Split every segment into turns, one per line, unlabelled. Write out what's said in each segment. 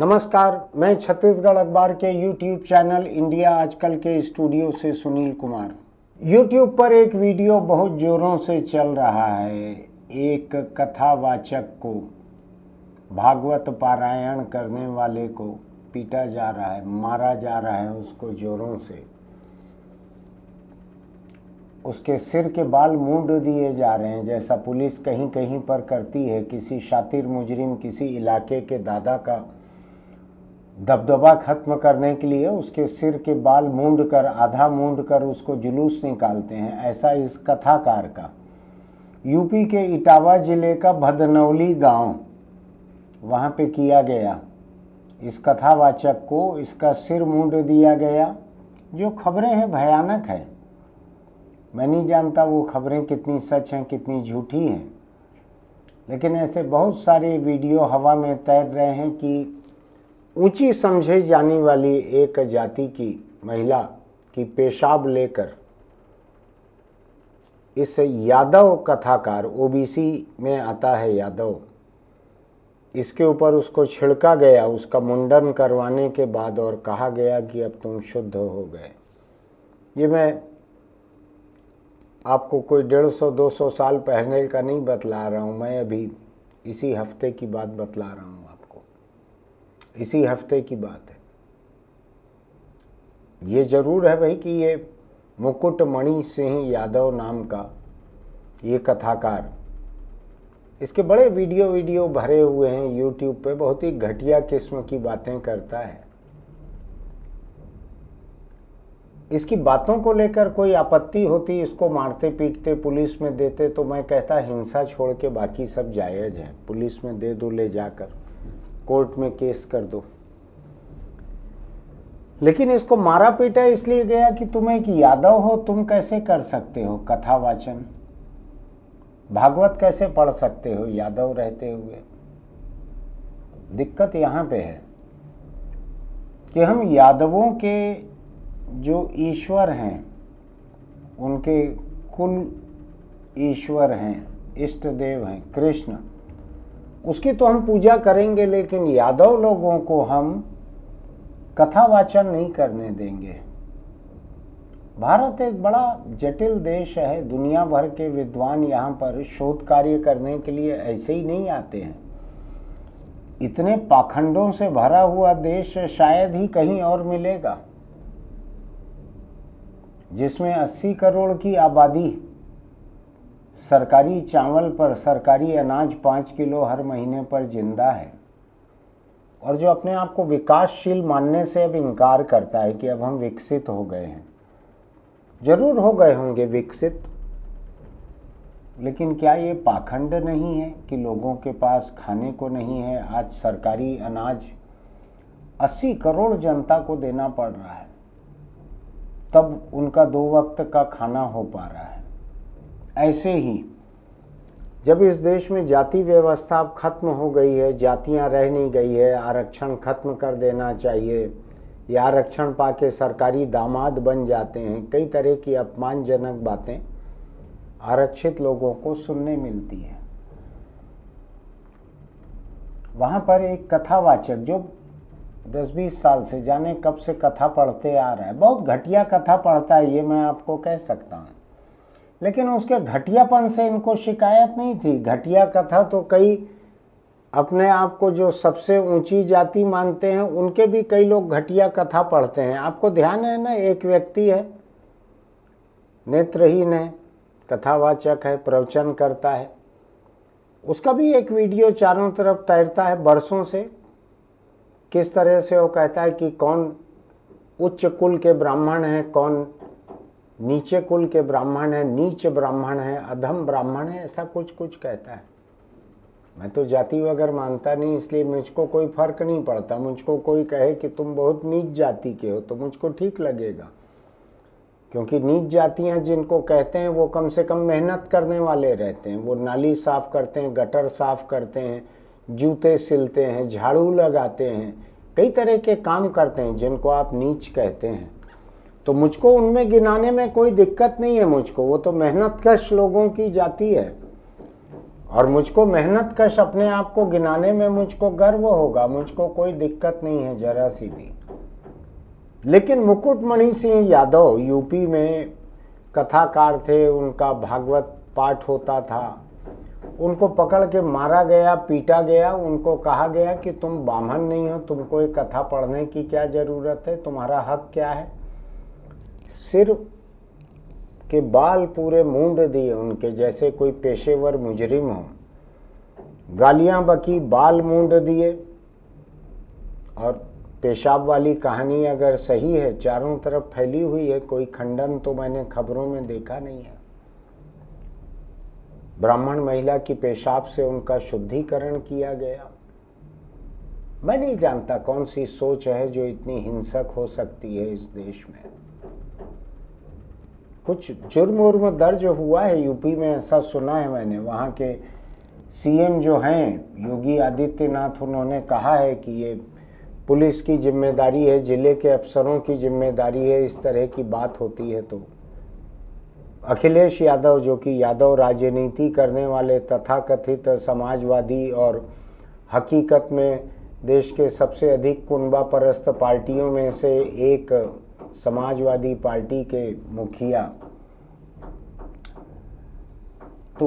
नमस्कार, मैं छत्तीसगढ़ अखबार के YouTube चैनल इंडिया आजकल के स्टूडियो से सुनील कुमार। YouTube पर एक वीडियो बहुत जोरों से चल रहा है। एक कथावाचक को, भागवत पारायण करने वाले को पीटा जा रहा है, मारा जा रहा है उसको जोरों से। उसके सिर के बाल मूंड दिए जा रहे हैं, जैसा पुलिस कहीं कहीं पर करती है। किसी शातिर मुजरिम, किसी इलाके के दादा का दबदबा खत्म करने के लिए उसके सिर के बाल मूंड कर, आधा मूंड कर उसको जुलूस निकालते हैं। ऐसा इस कथाकार का यूपी के इटावा जिले का भदनौली गांव, वहां पे किया गया। इस कथावाचक को इसका सिर मूंड दिया गया। जो खबरें हैं भयानक है। मैं नहीं जानता वो खबरें कितनी सच हैं कितनी झूठी हैं, लेकिन ऐसे बहुत सारे वीडियो हवा में तैर रहे हैं कि ऊंची समझी जाने वाली एक जाति की महिला की पेशाब लेकर इस यादव कथाकार, ओबीसी में आता है यादव, इसके ऊपर उसको छिड़का गया उसका मुंडन करवाने के बाद, और कहा गया कि अब तुम शुद्ध हो गए। ये मैं आपको कोई 150-200 साल पहले का नहीं बतला रहा हूँ, मैं अभी इसी हफ्ते की बात बतला रहा हूँ आपको। इसी हफ्ते की बात है। ये जरूर है भाई कि ये मुकुटमणि सिंह यादव नाम का ये कथाकार, इसके बड़े वीडियो भरे हुए हैं YouTube पे। बहुत ही घटिया किस्म की बातें करता है। इसकी बातों को लेकर कोई आपत्ति होती, इसको मारते पीटते पुलिस में देते, तो मैं कहता हिंसा छोड़ के बाकी सब जायज़ है। पुलिस में दे दो, ले जाकर कोर्ट में केस कर दो। लेकिन इसको मारा पीटा इसलिए गया कि तुम एक यादव हो, तुम कैसे कर सकते हो कथावाचन, भागवत कैसे पढ़ सकते हो यादव रहते हुए। दिक्कत यहाँ पे है कि हम यादवों के जो ईश्वर हैं, उनके कुल ईश्वर हैं, इष्ट देव हैं कृष्ण, उसकी तो हम पूजा करेंगे, लेकिन यादव लोगों को हम कथावाचन नहीं करने देंगे। भारत एक बड़ा जटिल देश है। दुनिया भर के विद्वान यहाँ पर शोध कार्य करने के लिए ऐसे ही नहीं आते हैं। इतने पाखंडों से भरा हुआ देश शायद ही कहीं और मिलेगा, जिसमें 80 करोड़ की आबादी सरकारी चावल पर, सरकारी अनाज 5 किलो हर महीने पर जिंदा है, और जो अपने आप को विकासशील मानने से अब इनकार करता है कि अब हम विकसित हो गए हैं। जरूर हो गए होंगे विकसित, लेकिन क्या ये पाखंड नहीं है कि लोगों के पास खाने को नहीं है? आज सरकारी अनाज 80 करोड़ जनता को देना पड़ रहा है, तब उनका 2 वक्त का खाना हो पा रहा है। ऐसे ही जब इस देश में जाति व्यवस्था अब खत्म हो गई है, जातियां रह नहीं गई है, आरक्षण खत्म कर देना चाहिए, या आरक्षण पाके सरकारी दामाद बन जाते हैं, कई तरह की अपमानजनक बातें आरक्षित लोगों को सुनने मिलती है। वहां पर एक कथावाचक जो 10-20 साल से, जाने कब से कथा पढ़ते आ रहा है, बहुत घटिया कथा पढ़ता है, ये मैं आपको कह सकता हूँ, लेकिन उसके घटियापन से इनको शिकायत नहीं थी। घटिया कथा तो कई अपने आप को जो सबसे ऊंची जाति मानते हैं, उनके भी कई लोग घटिया कथा पढ़ते हैं। आपको ध्यान है ना, एक व्यक्ति है, नेत्रहीन है, कथावाचक है, प्रवचन करता है, उसका भी एक वीडियो चारों तरफ तैरता है बरसों से। किस तरह से वो कहता है कि कौन उच्च कुल के ब्राह्मण है, कौन नीचे कुल के ब्राह्मण है, नीच ब्राह्मण है, अधम ब्राह्मण है, ऐसा कुछ कहता है। मैं तो जाति वगैरह मानता नहीं, इसलिए मुझको कोई फर्क नहीं पड़ता। मुझको कोई कहे कि तुम बहुत नीच जाति के हो तो मुझको ठीक लगेगा, क्योंकि नीच जातियां जिनको कहते हैं वो कम से कम मेहनत करने वाले रहते हैं। वो नाली साफ करते हैं, गटर साफ करते हैं, जूते सिलते हैं, झाड़ू लगाते हैं, कई तरह के काम करते हैं जिनको आप नीच कहते हैं। तो मुझको उनमें गिनाने में कोई दिक्कत नहीं है मुझको, वो तो मेहनतकश लोगों की जाति है। और मुझको मेहनत कश अपने आप को गिनाने में मुझको गर्व होगा, मुझको कोई दिक्कत नहीं है जरा सी भी। लेकिन मुकुटमणि सिंह यादव यूपी में कथाकार थे, उनका भागवत पाठ होता था, उनको पकड़ के मारा गया, पीटा गया, उनको कहा गया कि तुम ब्राह्मण नहीं हो, तुमको एक कथा पढ़ने की क्या जरूरत है, तुम्हारा हक क्या है। सिर के बाल पूरे मूंड दिए उनके, जैसे कोई पेशेवर मुजरिम हो, गालियां बकी, बाल मूंड दिए। और पेशाब वाली कहानी अगर सही है, चारों तरफ फैली हुई है, कोई खंडन तो मैंने खबरों में देखा नहीं है। ब्राह्मण महिला की पेशाब से उनका शुद्धिकरण किया गया। मैं नहीं जानता कौन सी सोच है जो इतनी हिंसक हो सकती है इस देश में। कुछ जुर्म उर्म दर्ज हुआ है यूपी में, ऐसा सुना है मैंने। वहाँ के सीएम जो हैं योगी आदित्यनाथ, उन्होंने कहा है कि ये पुलिस की जिम्मेदारी है, जिले के अफसरों की जिम्मेदारी है, इस तरह की बात होती है तो। अखिलेश यादव, जो कि यादव राजनीति करने वाले तथाकथित समाजवादी और हकीकत में देश के सबसे अधिक कुनबा परस्त पार्टियों में से एक समाजवादी पार्टी के मुखिया, तो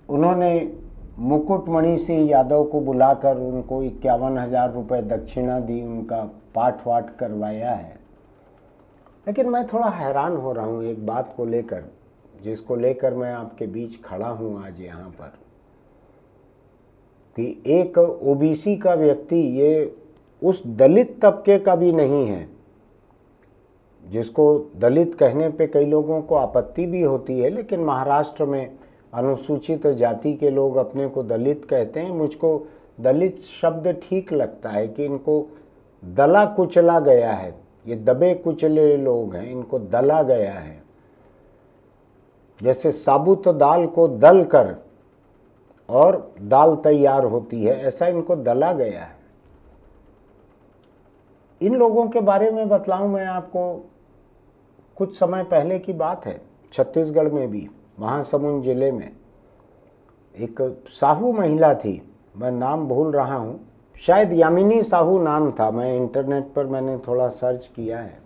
उन्होंने मुकुटमणि सिंह यादव को बुलाकर उनको 51,000 रुपये दक्षिणा दी, उनका पाठ वाठ करवाया है। लेकिन मैं थोड़ा हैरान हो रहा हूँ एक बात को लेकर, जिसको लेकर मैं आपके बीच खड़ा हूँ आज यहाँ पर, कि एक ओबीसी का व्यक्ति, ये उस दलित तबके का भी नहीं है जिसको दलित कहने पे कई लोगों को आपत्ति भी होती है, लेकिन महाराष्ट्र में अनुसूचित जाति के लोग अपने को दलित कहते हैं। मुझको दलित शब्द ठीक लगता है कि इनको दला कुचला गया है, ये दबे कुचले लोग हैं, इनको दला गया है। जैसे साबुत दाल को दल कर और दाल तैयार होती है, ऐसा इनको दला गया है। इन लोगों के बारे में बतलाऊं मैं आपको, कुछ समय पहले की बात है, छत्तीसगढ़ में भी महासमुंद जिले में एक साहू महिला थी, मैं नाम भूल रहा हूँ, शायद यामिनी साहू नाम था, मैं इंटरनेट पर मैंने थोड़ा सर्च किया है।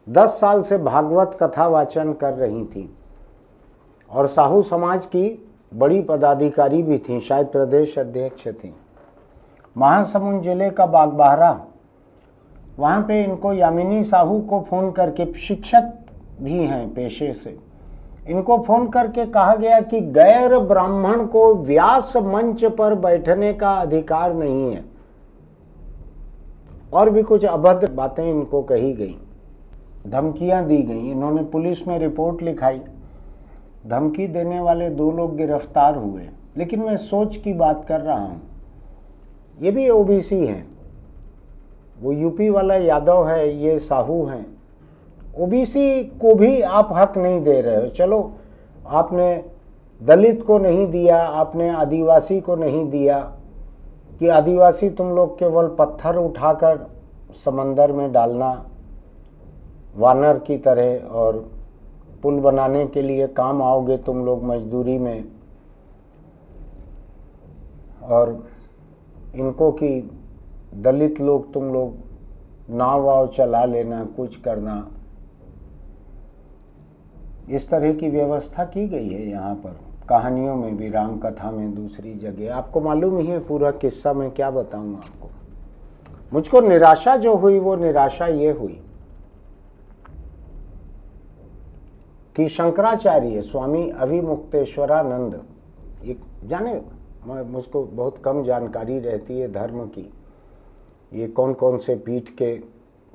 10 साल से भागवत कथा वाचन कर रही थी और साहू समाज की बड़ी पदाधिकारी भी थी, शायद प्रदेश अध्यक्ष थी। महासमुंद जिले का बागबाहरा, वहाँ पे इनको यामिनी साहू को फ़ोन करके, शिक्षक भी हैं पेशे से, इनको फ़ोन करके कहा गया कि गैर ब्राह्मण को व्यास मंच पर बैठने का अधिकार नहीं है, और भी कुछ अभद्र बातें इनको कही गई, धमकियां दी गई। इन्होंने पुलिस में रिपोर्ट लिखाई, धमकी देने वाले 2 लोग गिरफ्तार हुए। लेकिन मैं सोच की बात कर रहा हूँ, ये भी ओबीसी हैं, वो यूपी वाला यादव है, ये साहू हैं। ओबीसी को भी आप हक नहीं दे रहे हो। चलो, आपने दलित को नहीं दिया, आपने आदिवासी को नहीं दिया, कि आदिवासी तुम लोग केवल पत्थर उठाकर समंदर में डालना वानर की तरह, और पुल बनाने के लिए काम आओगे तुम लोग मजदूरी में, और इनको कि दलित लोग तुम लोग नाव वाव चला लेना, कुछ करना, इस तरह की व्यवस्था की गई है यहाँ पर। कहानियों में भी, राम कथा में, दूसरी जगह। आपको मालूम ही है पूरा किस्सा, मैं क्या बताऊँ आपको। मुझको निराशा जो हुई, वो निराशा ये हुई कि शंकराचार्य स्वामी अभिमुक्तेश्वरानंद, एक जाने, मुझको बहुत कम जानकारी रहती है धर्म की, ये कौन कौन से पीठ के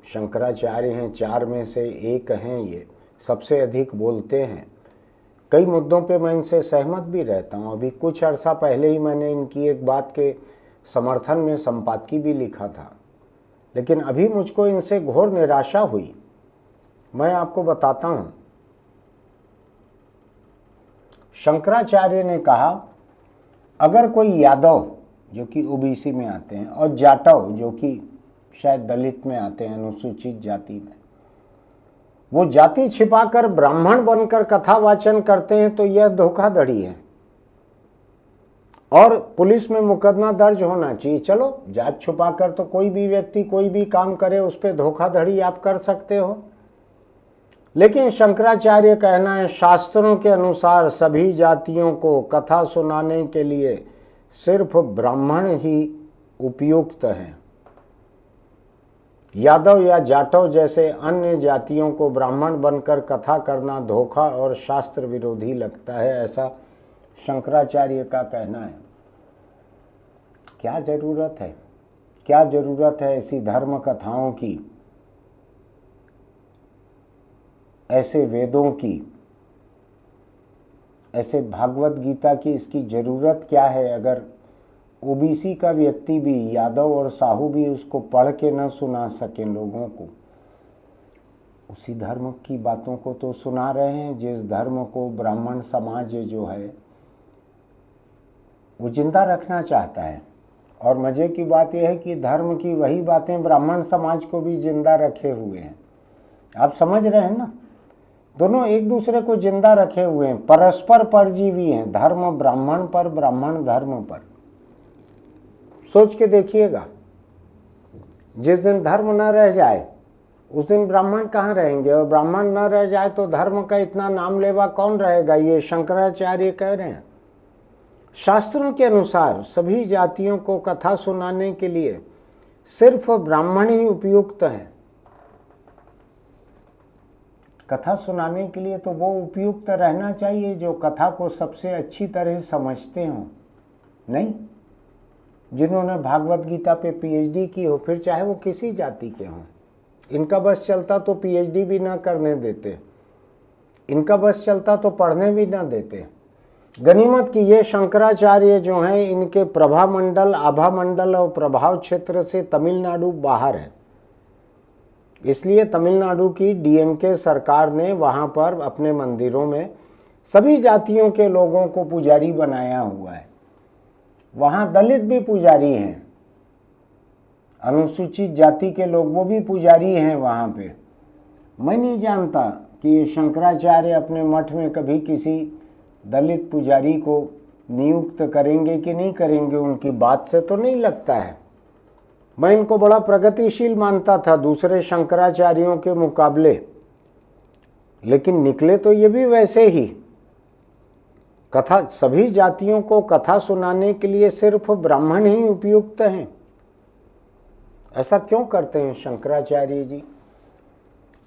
शंकराचार्य हैं, 4 में से एक हैं, ये सबसे अधिक बोलते हैं। कई मुद्दों पे मैं इनसे सहमत भी रहता हूँ। अभी कुछ अर्सा पहले ही मैंने इनकी एक बात के समर्थन में संपादकी भी लिखा था, लेकिन अभी मुझको इनसे घोर निराशा हुई। मैं आपको बताता हूँ। शंकराचार्य ने कहा, अगर कोई यादव जो कि ओबीसी में आते हैं और जाटव जो कि शायद दलित में आते हैं, अनुसूचित जाति में, वो जाति छिपाकर ब्राह्मण बनकर कथा वाचन करते हैं तो यह धोखाधड़ी है। और पुलिस में मुकदमा दर्ज होना चाहिए। चलो जांच छुपाकर तो कोई भी व्यक्ति कोई भी काम करे, उस पर धोखाधड़ी आप कर सकते हो, लेकिन शंकराचार्य कहना है शास्त्रों के अनुसार सभी जातियों को कथा सुनाने के लिए सिर्फ ब्राह्मण ही उपयुक्त हैं। यादव या जाटव जैसे अन्य जातियों को ब्राह्मण बनकर कथा करना धोखा और शास्त्र विरोधी लगता है, ऐसा शंकराचार्य का कहना है। क्या जरूरत है, क्या जरूरत है ऐसी धर्म कथाओं की, ऐसे वेदों की, ऐसे भागवत गीता की, इसकी जरूरत क्या है? अगर ओबीसी का व्यक्ति भी, यादव और साहू भी उसको पढ़ के न सुना सके लोगों को, उसी धर्म की बातों को तो सुना रहे हैं जिस धर्म को ब्राह्मण समाज जो है वो जिंदा रखना चाहता है। और मजे की बात यह है कि धर्म की वही बातें ब्राह्मण समाज को भी जिंदा रखे हुए हैं। आप समझ रहे हैं ना, दोनों एक दूसरे को जिंदा रखे हुए हैं, परस्पर परजीवी हैं, धर्म ब्राह्मण पर, ब्राह्मण धर्म पर। सोच के देखिएगा, जिस दिन धर्म न रह जाए उस दिन ब्राह्मण कहाँ रहेंगे, और ब्राह्मण न रह जाए तो धर्म का इतना नाम लेवा कौन रहेगा? ये शंकराचार्य कह रहे हैं। शास्त्रों के अनुसार सभी जातियों को कथा सुनाने के लिए सिर्फ ब्राह्मण ही उपयुक्त हैं। कथा सुनाने के लिए तो वो उपयुक्त रहना चाहिए जो कथा को सबसे अच्छी तरह समझते हों, नहीं जिन्होंने भागवत गीता पे पीएचडी की हो, फिर चाहे वो किसी जाति के हों। इनका बस चलता तो पीएचडी भी ना करने देते, इनका बस चलता तो पढ़ने भी ना देते। गनीमत की ये शंकराचार्य जो हैं, इनके प्रभा मंडल, आभा मंडल और प्रभाव क्षेत्र से तमिलनाडु बाहर है। इसलिए तमिलनाडु की डीएमके सरकार ने वहाँ पर अपने मंदिरों में सभी जातियों के लोगों को पुजारी बनाया हुआ है। वहाँ दलित भी पुजारी हैं, अनुसूचित जाति के लोग वो भी पुजारी हैं वहाँ पे। मैं नहीं जानता कि ये शंकराचार्य अपने मठ में कभी किसी दलित पुजारी को नियुक्त करेंगे कि नहीं करेंगे, उनकी बात से तो नहीं लगता है। मैं इनको बड़ा प्रगतिशील मानता था दूसरे शंकराचार्यों के मुकाबले, लेकिन निकले तो ये भी वैसे ही। कथा, सभी जातियों को कथा सुनाने के लिए सिर्फ ब्राह्मण ही उपयुक्त हैं। ऐसा क्यों करते हैं शंकराचार्य जी?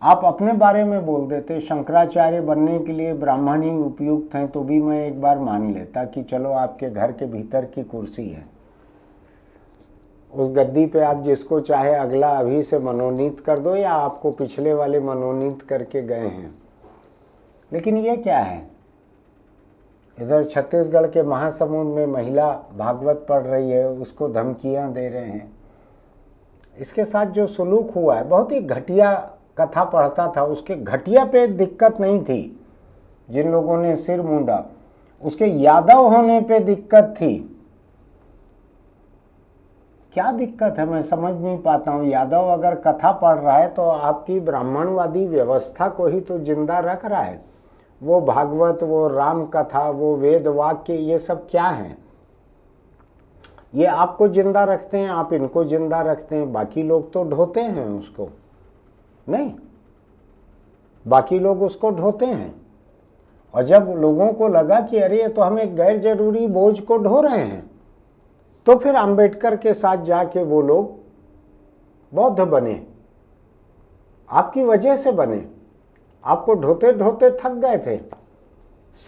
आप अपने बारे में बोल देते शंकराचार्य बनने के लिए ब्राह्मण ही उपयुक्त हैं, तो भी मैं एक बार मान लेता कि चलो आपके घर के भीतर की कुर्सी है, उस गद्दी पे आप जिसको चाहे अगला अभी से मनोनीत कर दो, या आपको पिछले वाले मनोनीत करके गए हैं। लेकिन ये क्या है, इधर छत्तीसगढ़ के महासमुंद में महिला भागवत पढ़ रही है, उसको धमकियां दे रहे हैं। इसके साथ जो सुलूक हुआ है, बहुत ही घटिया कथा पढ़ता था, उसके घटिया पे दिक्कत नहीं थी जिन लोगों ने सिर मूंडा, उसके यादव होने पे दिक्कत थी। क्या दिक्कत है मैं समझ नहीं पाता हूँ। यादव अगर कथा पढ़ रहा है तो आपकी ब्राह्मणवादी व्यवस्था को ही तो जिंदा रख रहा है। वो भागवत, वो राम कथा, वो वेद वाक्य, ये सब क्या है? ये आपको जिंदा रखते हैं, आप इनको जिंदा रखते हैं। बाकी लोग तो ढोते हैं उसको, नहीं, बाकी लोग उसको ढोते हैं। और जब लोगों को लगा कि अरे ये तो हम एक गैर जरूरी बोझ को ढो रहे हैं, तो फिर अंबेडकर के साथ जाके वो लोग बौद्ध बने, आपकी वजह से बने। आपको ढोते ढोते थक गए थे,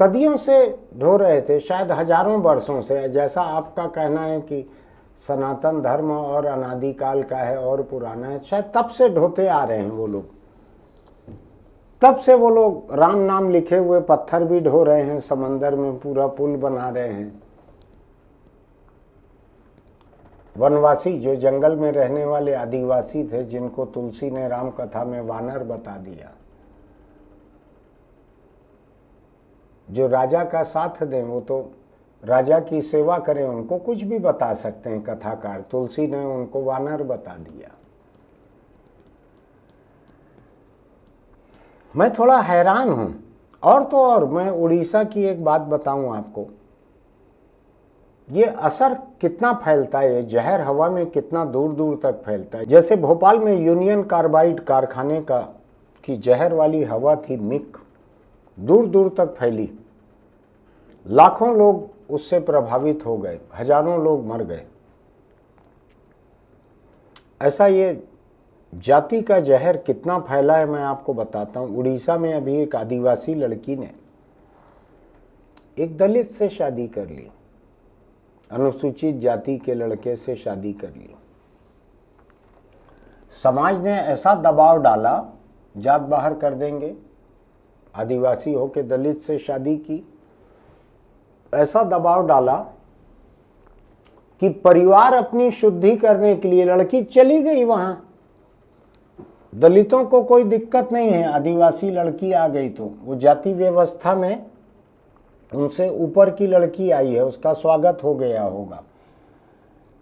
सदियों से ढो रहे थे, शायद हजारों वर्षों से। जैसा आपका कहना है कि सनातन धर्म और अनादिकाल का है और पुराना है, शायद तब से ढोते आ रहे हैं वो लोग। तब से वो लोग राम नाम लिखे हुए पत्थर भी ढो रहे हैं, समंदर में पूरा पुल बना रहे हैं। वनवासी जो जंगल में रहने वाले आदिवासी थे, जिनको तुलसी ने राम कथा में वानर बता दिया, जो राजा का साथ दें वो तो राजा की सेवा करें, उनको कुछ भी बता सकते हैं कथाकार। तुलसी ने उनको वानर बता दिया। मैं थोड़ा हैरान हूं। और तो और मैं उड़ीसा की एक बात बताऊं आपको, ये असर कितना फैलता है, जहर हवा में कितना दूर दूर तक फैलता है। जैसे भोपाल में यूनियन कार्बाइड कारखाने की जहर वाली हवा थी मिक, दूर दूर तक फैली, लाखों लोग उससे प्रभावित हो गए, हजारों लोग मर गए। ऐसा ये जाति का जहर कितना फैला है मैं आपको बताता हूँ। उड़ीसा में अभी एक आदिवासी लड़की ने एक दलित से शादी कर ली, अनुसूचित जाति के लड़के से शादी कर ली। समाज ने ऐसा दबाव डाला, जात बाहर कर देंगे, आदिवासी होके दलित से शादी की, ऐसा दबाव डाला कि परिवार अपनी शुद्धि करने के लिए लड़की चली गई वहां। दलितों को कोई दिक्कत नहीं है, आदिवासी लड़की आ गई तो वो जाति व्यवस्था में उनसे ऊपर की लड़की आई है, उसका स्वागत हो गया होगा,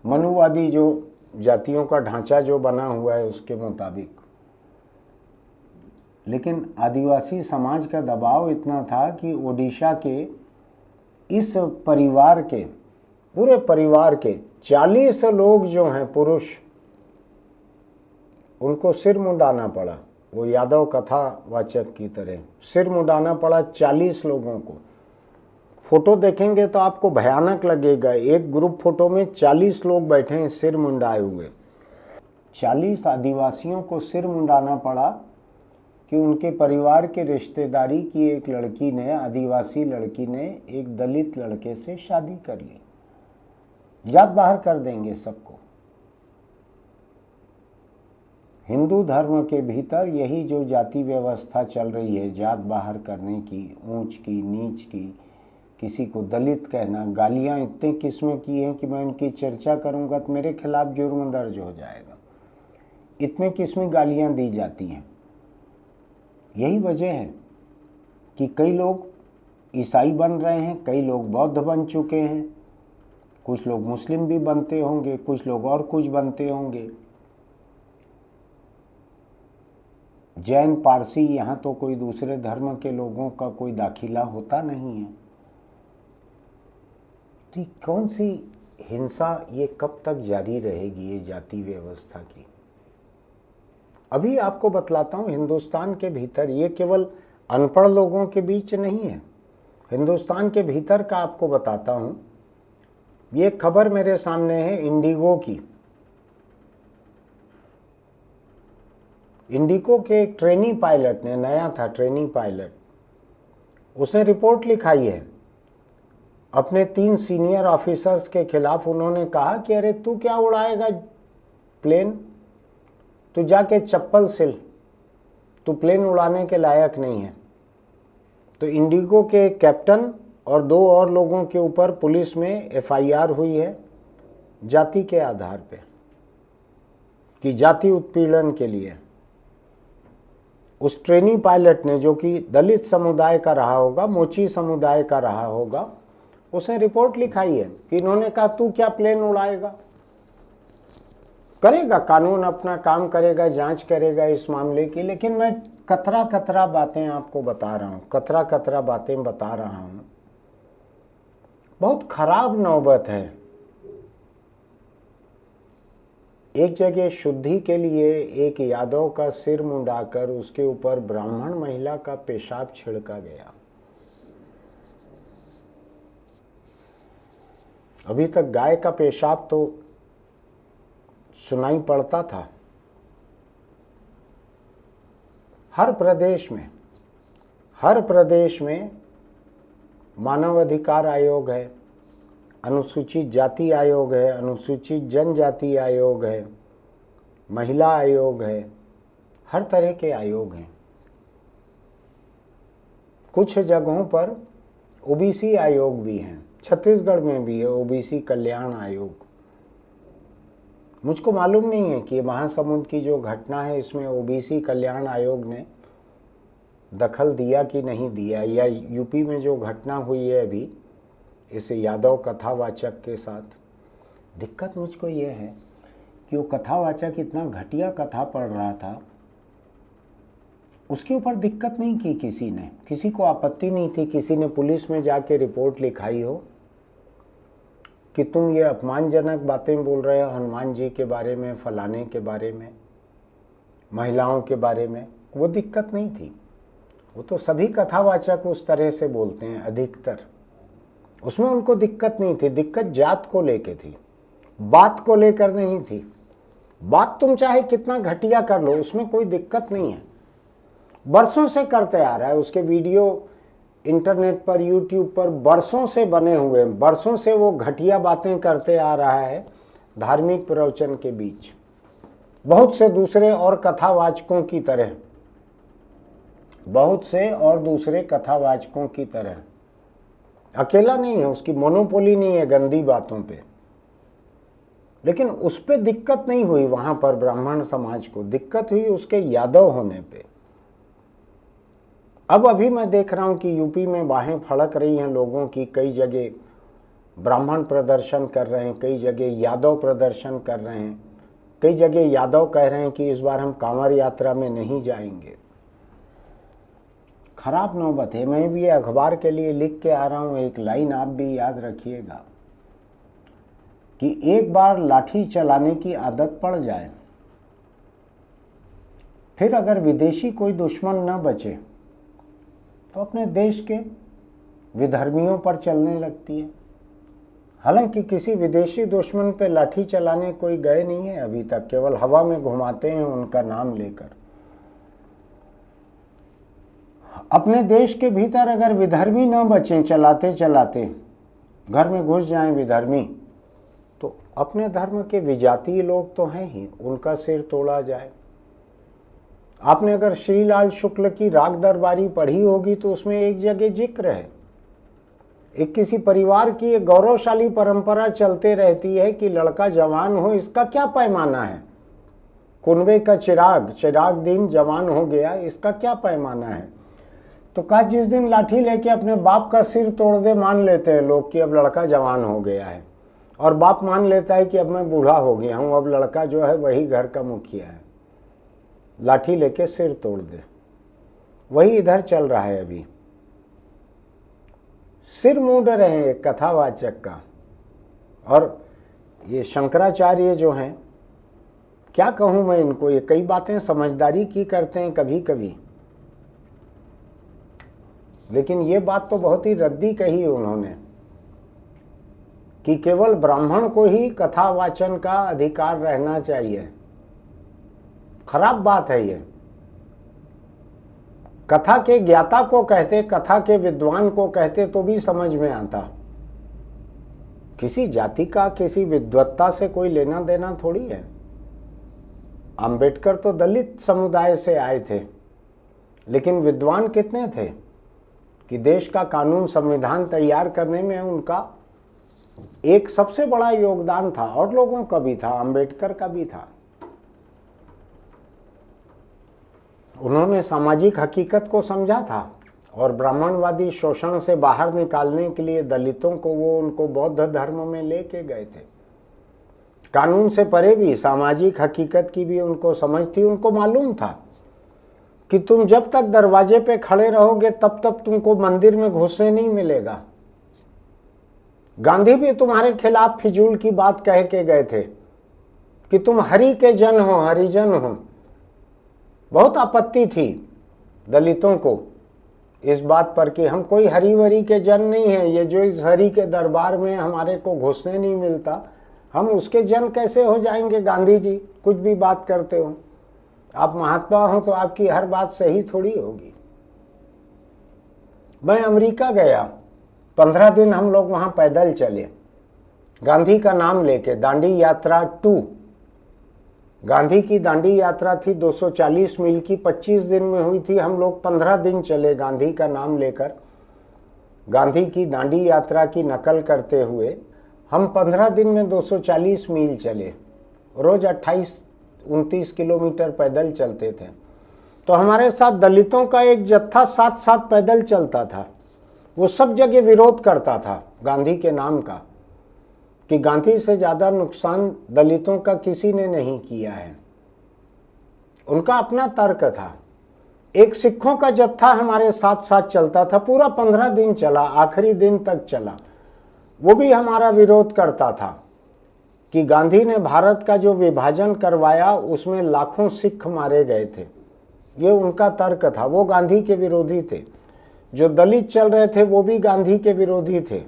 मनुवादी जो जातियों का ढांचा जो बना हुआ है उसके मुताबिक। लेकिन आदिवासी समाज का दबाव इतना था कि ओडिशा के इस परिवार के, पूरे परिवार के 40 लोग जो हैं पुरुष, उनको सिर मुंडाना पड़ा। वो यादव कथावाचक की तरह सिर मुंडाना पड़ा 40 लोगों को। फोटो देखेंगे तो आपको भयानक लगेगा, एक ग्रुप फोटो में 40 लोग बैठे हैं सिर मुंडाए हुए। 40 आदिवासियों को सिर मुंडाना पड़ा कि उनके परिवार के रिश्तेदारी की एक लड़की ने, आदिवासी लड़की ने एक दलित लड़के से शादी कर ली। जात बाहर कर देंगे सबको। हिंदू धर्म के भीतर यही जो जाति व्यवस्था चल रही है, जात बाहर करने की, ऊंच की नीच की, किसी को दलित कहना, गालियां इतने किस्में की हैं कि मैं उनकी चर्चा करूंगा तो मेरे खिलाफ जुर्म दर्ज हो जाएगा। इतने किस्में गालियां दी जाती हैं। यही वजह है कि कई लोग ईसाई बन रहे हैं, कई लोग बौद्ध बन चुके हैं, कुछ लोग मुस्लिम भी बनते होंगे, कुछ लोग और कुछ बनते होंगे, जैन, पारसी, यहाँ तो कोई दूसरे धर्म के लोगों का कोई दाखिला होता नहीं है। तो कौन सी हिंसा ये कब तक जारी रहेगी, ये जाति व्यवस्था की? अभी आपको बतलाता हूँ, हिंदुस्तान के भीतर ये केवल अनपढ़ लोगों के बीच नहीं है, हिंदुस्तान के भीतर का आपको बताता हूँ। ये खबर मेरे सामने है इंडिगो की। इंडिगो के एक ट्रेनी पायलट ने, नया था ट्रेनी पायलट, उसने रिपोर्ट लिखाई है अपने 3 सीनियर ऑफिसर्स के खिलाफ। उन्होंने कहा कि अरे तू क्या उड़ाएगा प्लेन, तू जाके चप्पल सिल, तू प्लेन उड़ाने के लायक नहीं है। तो इंडिगो के कैप्टन और 2 और लोगों के ऊपर पुलिस में एफआईआर हुई है जाति के आधार पे, कि जाति उत्पीड़न के लिए। उस ट्रेनी पायलट ने, जो कि दलित समुदाय का रहा होगा, मोची समुदाय का रहा होगा, उसने रिपोर्ट लिखाई है कि इन्होंने कहा तू क्या प्लेन उड़ाएगा। करेगा, कानून अपना काम करेगा, जांच करेगा इस मामले की। लेकिन मैं कतरा कतरा बातें आपको बता रहा हूँ, कतरा कतरा बातें बता रहा हूँ। बहुत खराब नौबत है। एक जगह शुद्धि के लिए एक यादव का सिर मुंडाकर उसके ऊपर ब्राह्मण महिला का पेशाब छिड़का गया। अभी तक गाय का पेशाब तो सुनाई पड़ता था। हर प्रदेश में मानव अधिकार आयोग है, अनुसूचित जाति आयोग है, अनुसूचित जनजाति आयोग है, महिला आयोग है, हर तरह के आयोग हैं। कुछ जगहों पर ओबीसी आयोग भी हैं, छत्तीसगढ़ में भी है ओबीसी कल्याण आयोग। मुझको मालूम नहीं है कि महासमुंद की जो घटना है इसमें ओबीसी कल्याण आयोग ने दखल दिया कि नहीं दिया, या यूपी में जो घटना हुई है अभी इस यादव कथावाचक के साथ। दिक्कत मुझको ये है कि वो कथावाचक इतना घटिया कथा पढ़ रहा था, उसके ऊपर दिक्कत नहीं की किसी ने, किसी को आपत्ति नहीं थी, किसी ने पुलिस में जाके रिपोर्ट लिखाई हो। कि तुम ये अपमानजनक बातें बोल रहे हो हनुमान जी के बारे में, फलाने के बारे में, महिलाओं के बारे में, वो दिक्कत नहीं थी। वो तो सभी कथावाचक उस तरह से बोलते हैं अधिकतर, उसमें उनको दिक्कत नहीं थी। दिक्कत जात को लेके थी, बात को लेकर नहीं थी। बात तुम चाहे कितना घटिया कर लो, उसमें कोई दिक्कत नहीं है। बरसों से करते आ रहा है, उसके वीडियो इंटरनेट पर, यूट्यूब पर बरसों से बने हुए हैं। बरसों से वो घटिया बातें करते आ रहा है धार्मिक प्रवचन के बीच, बहुत से दूसरे और कथावाचकों की तरह, बहुत से और दूसरे कथावाचकों की तरह। अकेला नहीं है, उसकी मोनोपोली नहीं है गंदी बातों पे। लेकिन उस पे दिक्कत नहीं हुई, वहां पर ब्राह्मण समाज को दिक्कत हुई उसके यादव होने पे। अब अभी मैं देख रहा हूं कि यूपी में बाहें फड़क रही हैं लोगों की। कई जगह ब्राह्मण प्रदर्शन कर रहे हैं, कई जगह यादव प्रदर्शन कर रहे हैं, कई जगह यादव कह रहे हैं कि इस बार हम कांवड़ यात्रा में नहीं जाएंगे। खराब नौबत है। मैं भी अखबार के लिए लिख के आ रहा हूं, एक लाइन आप भी याद रखिएगा कि एक बार लाठी चलाने की आदत पड़ जाए, फिर अगर विदेशी कोई दुश्मन न बचे तो अपने देश के विधर्मियों पर चलने लगती है। हालांकि किसी विदेशी दुश्मन पे लाठी चलाने कोई गए नहीं है अभी तक, केवल हवा में घुमाते हैं उनका नाम लेकर। अपने देश के भीतर अगर विधर्मी न बचें, चलाते चलाते घर में घुस जाएं विधर्मी, तो अपने धर्म के विजातीय लोग तो हैं ही, उनका सिर तोड़ा जाए। आपने अगर श्रीलाल शुक्ल की राग दरबारी पढ़ी होगी तो उसमें एक जगह जिक्र है, एक किसी परिवार की एक गौरवशाली परंपरा चलते रहती है कि लड़का जवान हो, इसका क्या पैमाना है। कुनबे का चिराग दिन जवान हो गया, इसका क्या पैमाना है। तो कहा जिस दिन लाठी लेके अपने बाप का सिर तोड़ दे, मान लेते हैं लोग कि अब लड़का जवान हो गया है, और बाप मान लेता है कि अब मैं बूढ़ा हो गया हूं, अब लड़का जो है वही घर का मुखिया है, लाठी लेके सिर तोड़ दे। वही इधर चल रहा है अभी। सिर मूंड रहे हैं एक कथावाचक का। और ये शंकराचार्य जो हैं, क्या कहूं मैं इनको, ये कई बातें समझदारी की करते हैं कभी कभी, लेकिन ये बात तो बहुत ही रद्दी कही उन्होंने कि केवल ब्राह्मण को ही कथावाचन का अधिकार रहना चाहिए। खराब बात है ये। कथा के ज्ञाता को कहते, कथा के विद्वान को कहते तो भी समझ में आता। किसी जाति का किसी विद्वत्ता से कोई लेना देना थोड़ी है। अंबेडकर तो दलित समुदाय से आए थे, लेकिन विद्वान कितने थे कि देश का कानून संविधान तैयार करने में उनका एक सबसे बड़ा योगदान था। और लोगों का भी था, अंबेडकर का भी था। उन्होंने सामाजिक हकीकत को समझा था और ब्राह्मणवादी शोषण से बाहर निकालने के लिए दलितों को वो उनको बौद्ध धर्म में लेके गए थे। कानून से परे भी सामाजिक हकीकत की भी उनको समझ थी। उनको मालूम था कि तुम जब तक दरवाजे पे खड़े रहोगे तब तक तुमको मंदिर में घुसने नहीं मिलेगा। गांधी भी तुम्हारे खिलाफ फिजूल की बात कह के गए थे कि तुम हरि के जन हो, हरिजन हो। बहुत आपत्ति थी दलितों को इस बात पर कि हम कोई हरिवरी के जन नहीं है, ये जो इस हरि के दरबार में हमारे को घुसने नहीं मिलता, हम उसके जन कैसे हो जाएंगे। गांधी जी कुछ भी बात करते हो, आप महात्मा हो तो आपकी हर बात सही थोड़ी होगी। मैं अमेरिका गया, 15 दिन हम लोग वहां पैदल चले, गांधी का नाम लेके। दांडी यात्रा 2, गांधी की दांडी यात्रा थी 240 मील की, 25 दिन में हुई थी। हम लोग 15 दिन चले गांधी का नाम लेकर। गांधी की दांडी यात्रा की नकल करते हुए हम 15 दिन में 240 मील चले। रोज 28-29 किलोमीटर पैदल चलते थे। तो हमारे साथ दलितों का एक जत्था साथ साथ पैदल चलता था। वो सब जगह विरोध करता था गांधी के नाम का कि गांधी से ज्यादा नुकसान दलितों का किसी ने नहीं किया है। उनका अपना तर्क था। एक सिखों का जत्था हमारे साथ साथ चलता था, पूरा 15 दिन चला, आखिरी दिन तक चला। वो भी हमारा विरोध करता था कि गांधी ने भारत का जो विभाजन करवाया उसमें लाखों सिख मारे गए थे। ये उनका तर्क था, वो गांधी के विरोधी थे। जो दलित चल रहे थे वो भी गांधी के विरोधी थे।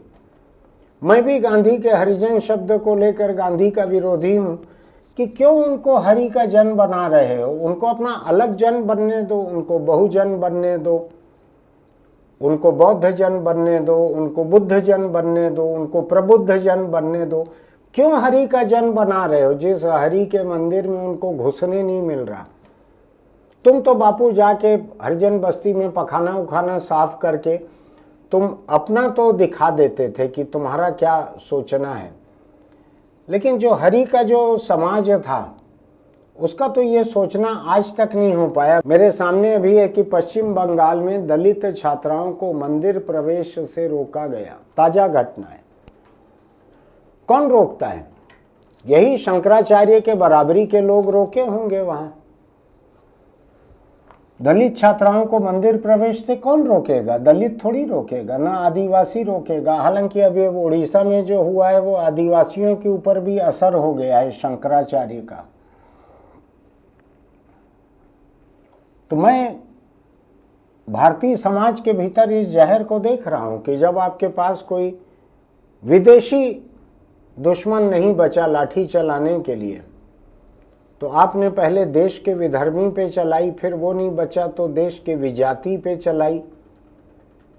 मैं भी गांधी के हरिजन शब्द को लेकर गांधी का विरोधी हूं कि क्यों उनको हरि का जन बना रहे हो। उनको अपना अलग जन बनने दो, उनको बहुजन बनने दो, उनको बौद्ध जन बनने दो, उनको बुद्ध जन बनने दो, उनको प्रबुद्ध जन बनने दो। क्यों हरि का जन बना रहे हो जिस हरि के मंदिर में उनको घुसने नहीं मिल रहा। तुम तो बापू जाके हरिजन बस्ती में पखाना उखाना साफ करके तुम अपना तो दिखा देते थे कि तुम्हारा क्या सोचना है, लेकिन जो हरि का जो समाज था उसका तो ये सोचना आज तक नहीं हो पाया। मेरे सामने अभी है कि पश्चिम बंगाल में दलित छात्राओं को मंदिर प्रवेश से रोका गया, ताजा घटना है। कौन रोकता है? यही शंकराचार्य के बराबरी के लोग रोके होंगे। वहां दलित छात्राओं को मंदिर प्रवेश से कौन रोकेगा? दलित थोड़ी रोकेगा, ना आदिवासी रोकेगा। हालांकि अभी उड़ीसा में जो हुआ है वो आदिवासियों के ऊपर भी असर हो गया है शंकराचार्य का। तो मैं भारतीय समाज के भीतर इस जहर को देख रहा हूं कि जब आपके पास कोई विदेशी दुश्मन नहीं बचा लाठी चलाने के लिए, तो आपने पहले देश के विधर्मी पे चलाई, फिर वो नहीं बचा तो देश के विजाति पे चलाई।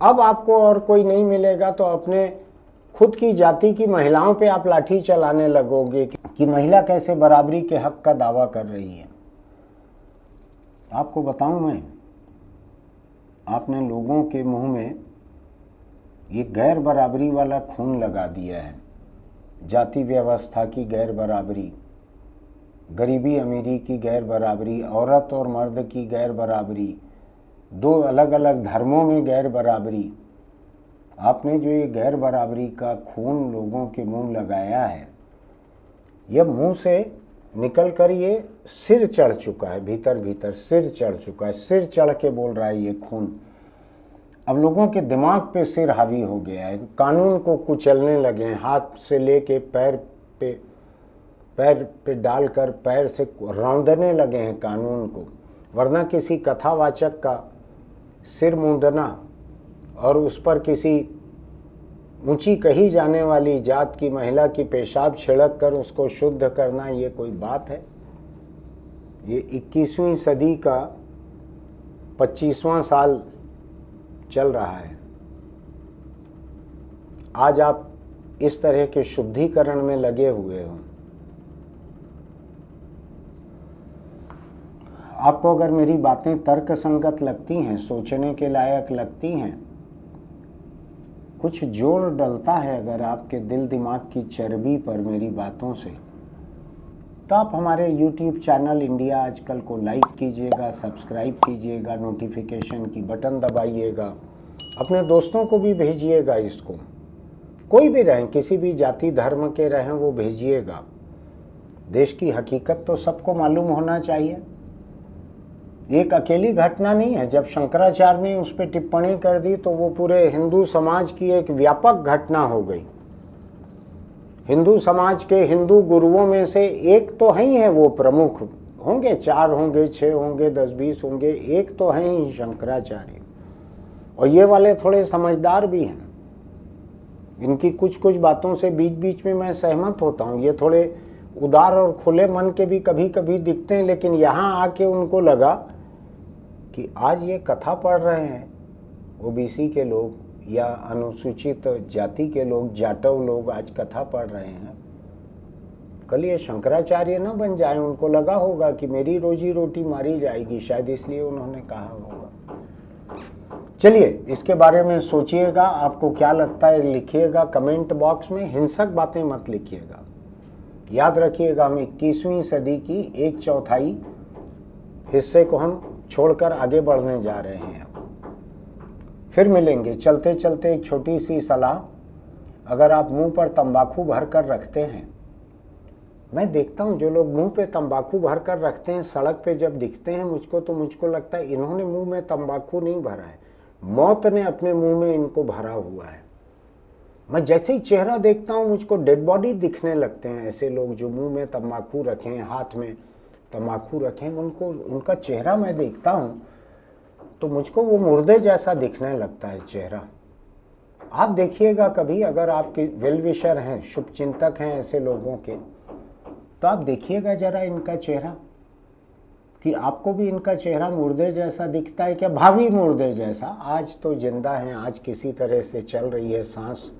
अब आपको और कोई नहीं मिलेगा तो अपने खुद की जाति की महिलाओं पे आप लाठी चलाने लगोगे कि महिला कैसे बराबरी के हक का दावा कर रही है। आपको बताऊं मैं, आपने लोगों के मुंह में ये गैर बराबरी वाला खून लगा दिया है। जाति व्यवस्था की गैर बराबरी, गरीबी अमीरी की गैर बराबरी, औरत और मर्द की गैर बराबरी, दो अलग अलग धर्मों में गैर बराबरी। आपने जो ये गैर बराबरी का खून लोगों के मुंह लगाया है, यह मुंह से निकल कर ये सिर चढ़ चुका है, भीतर भीतर सिर चढ़ चुका है, सिर चढ़ के बोल रहा है ये खून। अब लोगों के दिमाग पे सिर हावी हो गया है, कानून को कुचलने लगे हैं, हाथ से लेके पैर पे डालकर पैर से रौंदने लगे हैं कानून को। वरना किसी कथावाचक का सिर मूंदना और उस पर किसी ऊंची कही जाने वाली जात की महिला की पेशाब छिड़क कर उसको शुद्ध करना, ये कोई बात है? ये 21वीं सदी का 25वां साल चल रहा है। आज आप इस तरह के शुद्धिकरण में लगे हुए हो। आपको अगर मेरी बातें तर्कसंगत लगती हैं, सोचने के लायक लगती हैं, कुछ जोर डलता है अगर आपके दिल दिमाग की चर्बी पर मेरी बातों से, तो आप हमारे YouTube चैनल इंडिया आजकल को लाइक कीजिएगा, सब्सक्राइब कीजिएगा, नोटिफिकेशन की बटन दबाइएगा, अपने दोस्तों को भी भेजिएगा। इसको कोई भी रहें, किसी भी जाति धर्म के रहें, वो भेजिएगा। देश की हकीकत तो सबको मालूम होना चाहिए। एक अकेली घटना नहीं है। जब शंकराचार्य ने उस पर टिप्पणी कर दी तो वो पूरे हिंदू समाज की एक व्यापक घटना हो गई। हिंदू समाज के हिंदू गुरुओं में से एक तो है ही है, वो प्रमुख होंगे, 4 होंगे, 6 होंगे, 10-20 होंगे, एक तो है ही शंकराचार्य। और ये वाले थोड़े समझदार भी हैं। इनकी कुछ कुछ बातों से बीच बीच में मैं सहमत होता हूँ। ये थोड़े उदार और खुले मन के भी कभी कभी दिखते हैं, लेकिन यहाँ आके उनको लगा कि आज ये कथा पढ़ रहे हैं ओबीसी के लोग या अनुसूचित जाति के लोग, जाटव लोग आज कथा पढ़ रहे हैं, कल ये शंकराचार्य न बन जाए। उनको लगा होगा कि मेरी रोजी रोटी मारी जाएगी, शायद इसलिए उन्होंने कहा होगा। चलिए, इसके बारे में सोचिएगा। आपको क्या लगता है लिखिएगा कमेंट बॉक्स में। हिंसक बातें मत लिखिएगा। याद रखिएगा, हम 21वीं सदी की 1/4 हिस्से को हम छोड़कर आगे बढ़ने जा रहे हैं। फिर मिलेंगे। चलते चलते एक छोटी सी सलाह, अगर आप मुंह पर तंबाकू भर कर रखते हैं, मैं देखता हूं जो लोग मुंह पे तंबाकू भर कर रखते हैं, सड़क पे जब दिखते हैं मुझको, तो मुझको लगता है इन्होंने मुंह में तंबाकू नहीं भरा है, मौत ने अपने मुंह में इनको भरा हुआ है। मैं जैसे ही चेहरा देखता हूँ मुझको डेड बॉडी दिखने लगते हैं। ऐसे लोग जो मुंह में तम्बाकू रखें, हाथ में तम्बाकू रखें, उनको उनका चेहरा मैं देखता हूँ तो मुझको वो मुर्दे जैसा दिखने लगता है चेहरा। आप देखिएगा कभी, अगर आपके वेल विशर हैं, शुभचिंतक हैं ऐसे लोगों के, तो आप देखिएगा जरा इनका चेहरा, कि आपको भी इनका चेहरा मुर्दे जैसा दिखता है क्या, भावी मुर्दे जैसा। आज तो जिंदा हैं, आज किसी तरह से चल रही है सांस,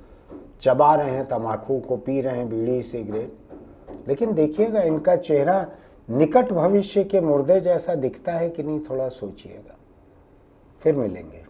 चबा रहे हैं तम्बाकू को, पी रहे हैं बीड़ी सिगरेट, लेकिन देखिएगा इनका चेहरा निकट भविष्य के मुर्दे जैसा दिखता है कि नहीं, थोड़ा सोचिएगा। फिर मिलेंगे।